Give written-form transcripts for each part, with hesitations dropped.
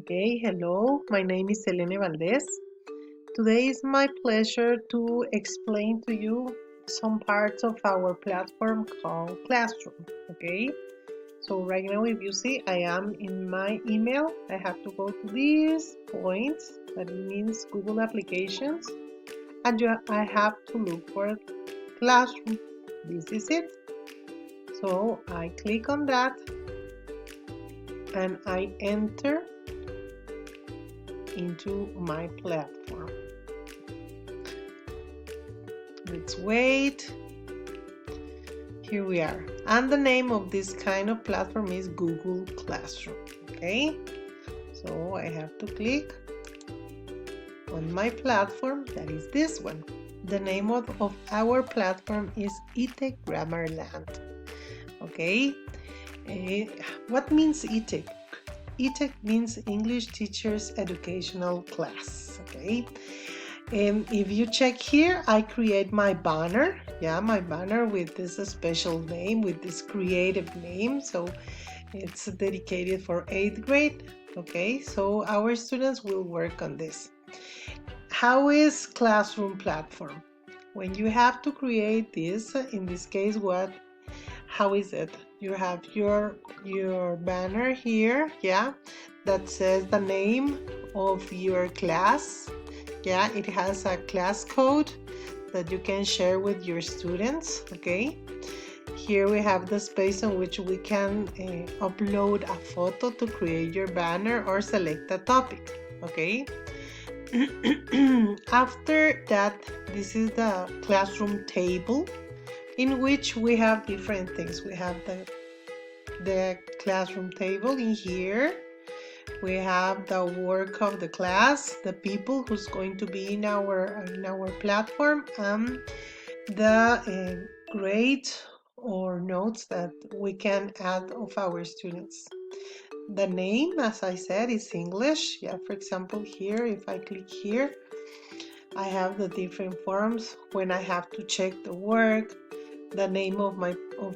Okay, hello, my name is Selene Valdez. Today is my pleasure to explain to you some parts of our platform called Classroom. Okay, so right now, if you see, I am in my email. I have to go to these points, that means Google Applications, and I have to look for Classroom. This is it. So I click on that and I enter into my platform. Let's wait. Here we are. And the name of this kind of platform is Google Classroom. Okay, so I have to click on my platform, that is this one. The name of our platform is eTech Grammarland. Okay, what means eTech? eTech means English Teachers Educational Class. Okay, if you check here, I create my banner. Yeah, my banner with this special name, with this creative name. So it's dedicated for 8th grade. Okay, so our students will work on this. How is Classroom platform? When you have to create this, in this case, how is it? You have your banner here, yeah, that says the name of your class. Yeah, it has a class code that you can share with your students. Okay, here we have the space on which we can upload a photo to create your banner or select a topic. Okay. After that, this is the classroom table, in which we have different things. We have the classroom table in here. We have the work of the class, the people who's going to be in our platform, and the grades or notes that we can add of our students. The name, as I said, is English. Yeah, for example, here, if I click here, I have the different forms. When I have to check the work, the name of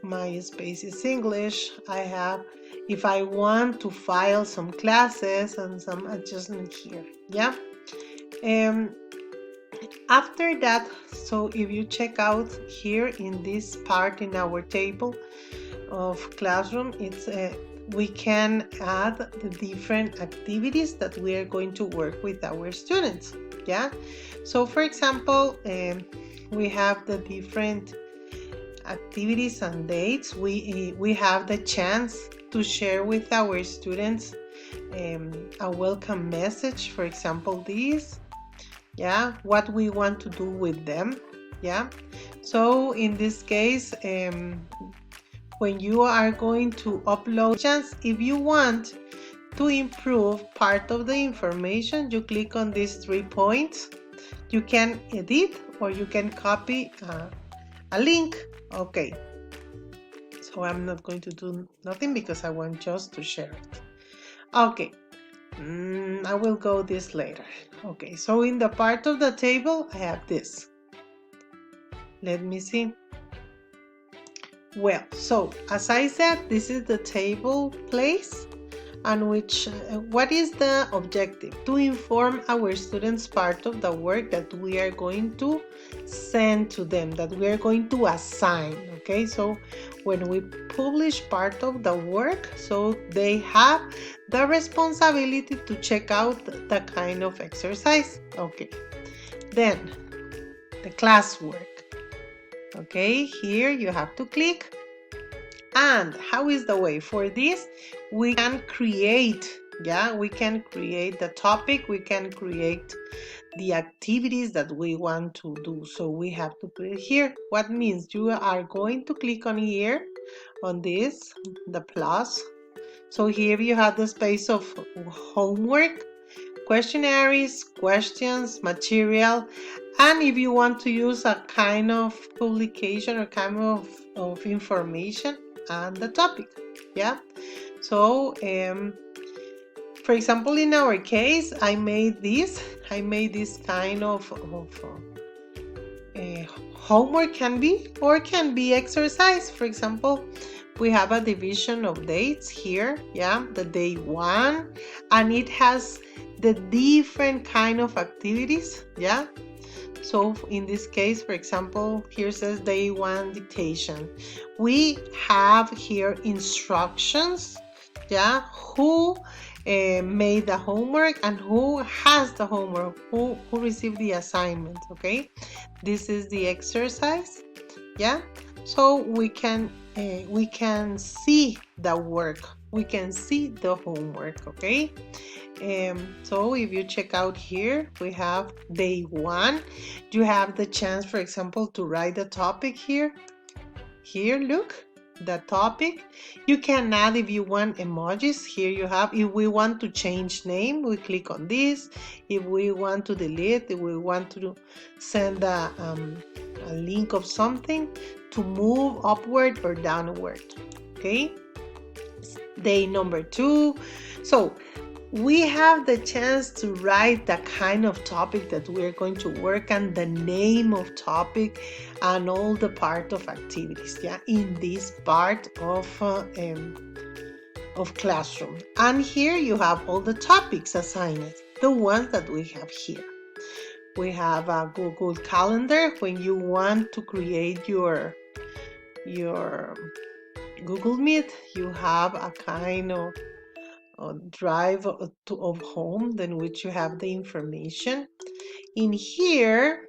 my space is English. I have, if I want to file some classes and some adjustment here. Yeah. After that, so if you check out here in this part in our table of Classroom, it's we can add the different activities that we are going to work with our students. Yeah, so for example, we have the different activities and dates. We have the chance to share with our students a welcome message, for example, this, yeah, what we want to do with them. Yeah, so in this case, when you are going to upload, if you want to improve part of the information, you click on these 3 points. You can edit or you can copy a link. Okay, so I'm not going to do nothing because I want just to share it. Okay, I will go this later. Okay, so in the part of the table, I have this. Let me see. Well, so as I said, this is the table place, and which what is the objective? To inform our students part of the work that we are going to send to them, that we are going to assign. Okay, so when we publish part of the work, so they have the responsibility to check out the kind of exercise. Okay, then the classwork. Okay, here you have to click. And how is the way? For this, we can create, yeah, we can create the topic, we can create the activities that we want to do. So we have to put it here. What means you are going to click on here, on this, the plus. So here you have the space of homework, questionnaires, questions, material, and if you want to use a kind of publication or kind of information and the topic. Yeah, so for example, in our case, I made this kind of homework, can be exercise. For example, we have a division of dates here, yeah, the day 1, and it has the different kind of activities, yeah. So in this case, for example, here says day 1 dictation. We have here instructions, yeah, who made the homework and who has the homework, who received the assignment, okay? This is the exercise, yeah. So we can see the work, we can see the homework, okay? So if you check out here, we have day 1. You have the chance, for example, to write the topic here. Here, look, the topic. You can add, if you want, emojis. Here you have, if we want to change name, we click on this. If we want to delete, if we want to send a link of something, to move upward or downward, okay? Day number 2. So we have the chance to write the kind of topic that we're going to work on, the name of topic, and all the part of activities, yeah, in this part of Classroom. And here you have all the topics assigned, the ones that we have here. We have a Google Calendar when you want to create your Google Meet. You have a kind of drive of home, then which you have the information. In here,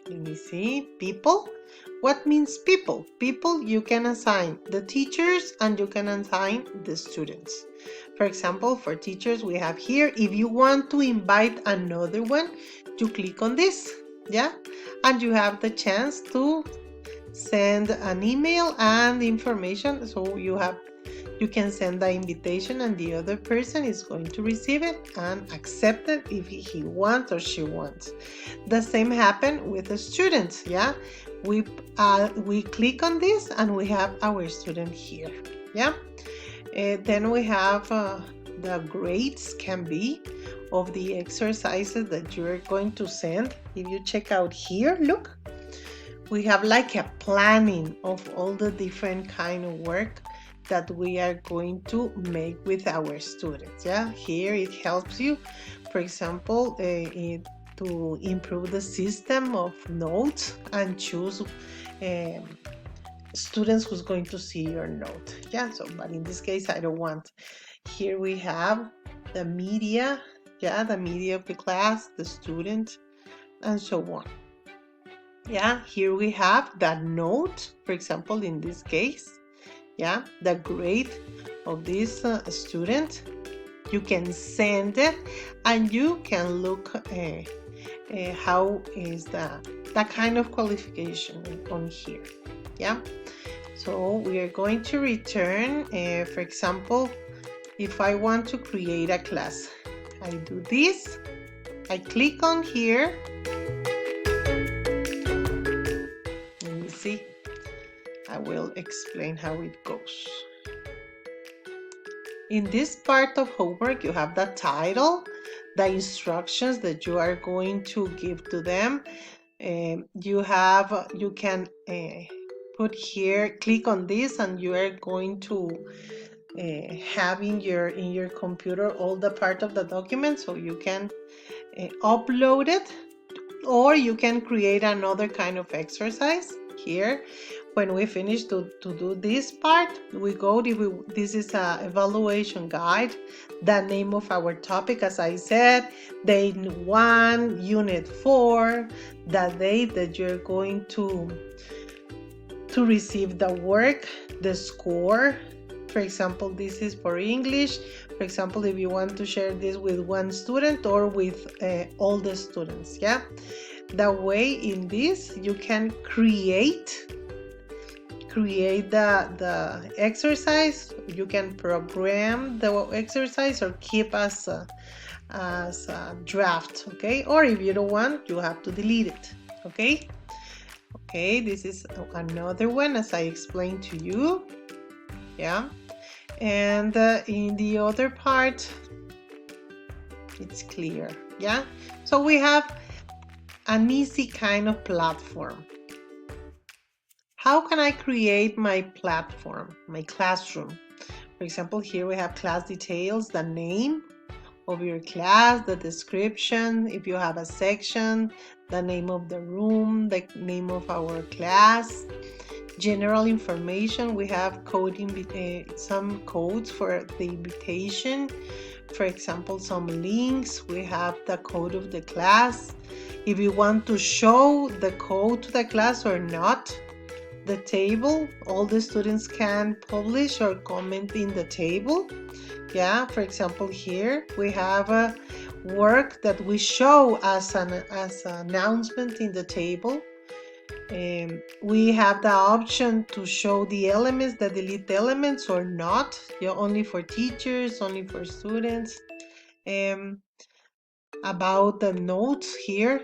let me see, people. What means people? People, you can assign the teachers and you can assign the students. For example, for teachers, we have here, if you want to invite another one, you click on this, yeah, and you have the chance to send an email and information. So you can send the invitation and the other person is going to receive it and accept it if he wants or she wants. The same happen with the students, yeah. We click on this and we have our student here, yeah. Then we have the grades can be of the exercises that you're going to send. If you check out here, look, we have like a planning of all the different kind of work that we are going to make with our students, yeah. Here it helps you, for example, to improve the system of notes and choose students who's going to see your note, yeah. So, but in this case, I don't want. Here we have the media, yeah, the media of the class, the student, and so on. Yeah, here we have that note, for example, in this case, yeah, the grade of this student. You can send it and you can look how is the kind of qualification on here, yeah. So we are going to return, for example, if I want to create a class, I do this, I click on here. See, I will explain how it goes. In this part of homework, you have the title, the instructions that you are going to give to them. You can put here, click on this, and you are going to have in your computer all the part of the document, so you can upload it, or you can create another kind of exercise. Here, when we finish to do this part, we go, this is an evaluation guide, the name of our topic, as I said, day 1, unit 4, the date that you're going to receive the work, the score. For example, this is for English. For example, if you want to share this with one student or with all the students, yeah. The way in this, you can create the exercise. You can program the exercise or keep as a draft, okay? Or if you don't want, you have to delete it, okay? Okay, this is another one as I explained to you, yeah. And in the other part, it's clear, yeah. So we have an easy kind of platform, How can I create my platform, my classroom? For example, here we have class details, the name of your class, the description, if you have a section, the name of the room, the name of our class, general information. We have some codes for the invitation. For example, some links. We have the code of the class. If you want to show the code to the class or not, the table, all the students can publish or comment in the table. Yeah, for example, here we have a work that we show as an announcement in the table. We have the option to show the elements, the delete elements or not. Yeah, only for teachers, only for students. About the notes here,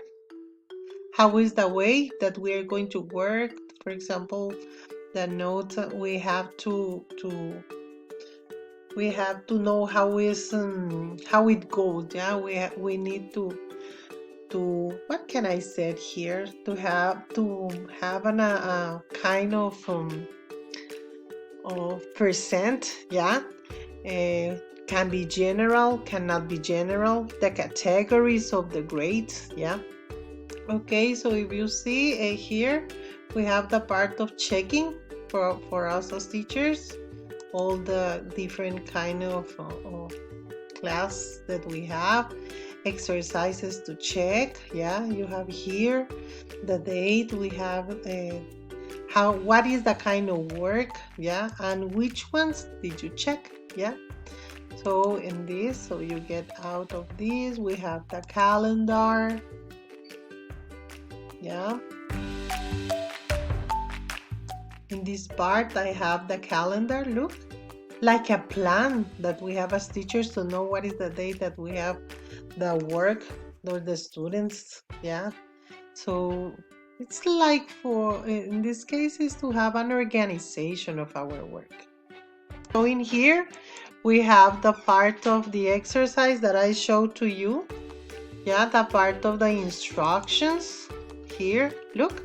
how is the way that we are going to work? For example, the notes we have to know how it goes. Yeah, we need to what can I say here, to have a kind of percent. Yeah, can be general, cannot be general, the categories of the grades. Yeah. Okay, so if you see here we have the part of checking for us as teachers, all the different kind of class that we have, exercises to check. Yeah, you have here the date, we have what is the kind of work, yeah, and which ones did you check. Yeah, so in this, so you get out of this, we have the calendar. Yeah, in this part I have the calendar, look, like a plan that we have as teachers to know what is the date that we have the work or the students. Yeah, so it's like, for in this case, is to have an organization of our work. So in here we have the part of the exercise that I showed to you. Yeah, the part of the instructions here, look.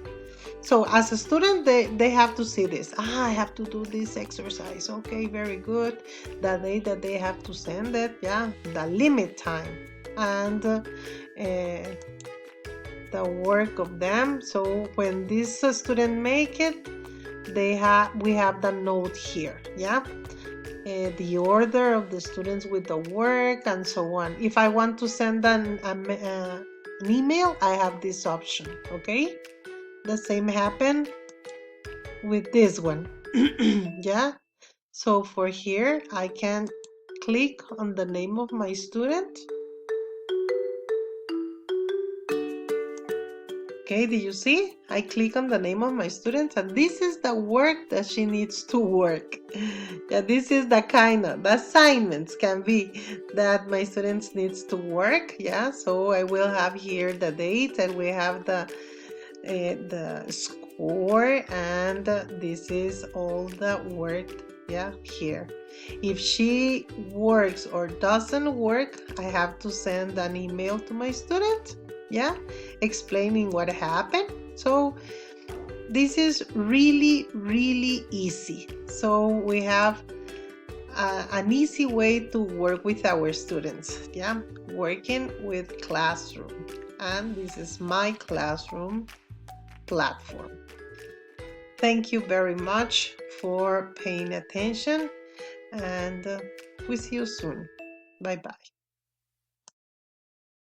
So as a student, they have to see this. I have to do this exercise. Okay, very good. The day that they have to send it, yeah, the limit time, and the work of them. So when this student make it, we have the note here. Yeah, the order of the students with the work and so on. If I want to send an email, I have this option. Okay. The same happened with this one. Yeah, so for here I can click on the name of my student. Okay, do you see? I click on the name of my student, and this is the work that she needs to work. Yeah, this is the kind of the assignments can be that my students needs to work. Yeah, so I will have here the date, and we have the score, and this is all the work. Yeah, here. If she works or doesn't work, I have to send an email to my student. Yeah, explaining what happened. So this is really, really easy. So we have an easy way to work with our students. Yeah, working with Classroom, and this is my Classroom platform. Thank you very much for paying attention, and we see you soon. Bye bye.